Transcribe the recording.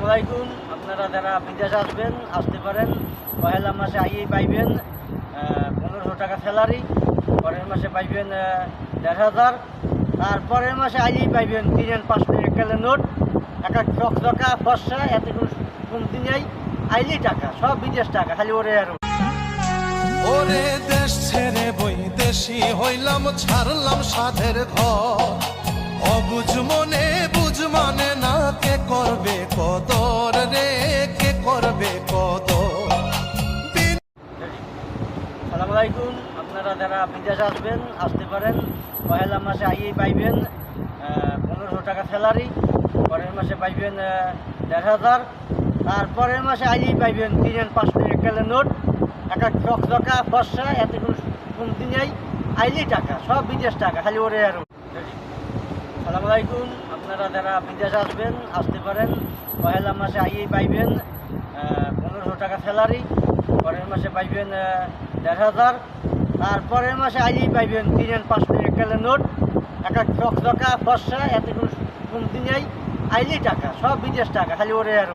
আলাইকুম। আপনারা যারা বিদেশ আসতে পারেন, পহেলা মাসে আইয়েই পাইবেন 1500 টাকা স্যালারি, পরের মাসে পাইবেন 1500, তারপরের মাসে আইলেই পাইবেন 3 আর 5 টাকা নোট, একটা চকচকা ফর্সা, এতে কোনো কমতি নেই, আইলেই টাকা, সব বিদেশ টাকা, খালি ওরে আর ওরে দেশ ছেড়ে বৈদেশি হইলাম, ছাড়লাম সাধের ঘর, অবুঝ মনে বুঝ মানে না, কে করবে কদর রে, কে করবে কদর। সালাম আলাইকুম। আপনারা যারা বিদেশ আসতে পারেন, পহেলা মাসে আইয়েই পাইবেন 1500 টাকা স্যালারি, পরের মাসে পাইবেন 1500, তারপরের মাসে আইলেই পাইবেন 3 আর 5 টাকা নোট, একটা চকচকা ফর্সা, এতে কোনো কমতি নেই, আইলেই টাকা, সব বিদেশ টাকা, খালি ওরে আর সালাম আলাইকুম। আপনারা যারা বিদেশ আসতে পারেন, পহেলা মাসে আইয়েই পাইবেন 1500 টাকা স্যালারি, পরের মাসে পাইবেন 1500, তারপরের মাসে আইলেই পাইবেন 3 আর 5 টাকা নোট, একটা চকচকা ফর্সা, এতে কোনো কমতি নেই, আইলেই টাকা, সব বিদেশ টাকা, খালি ওরে আর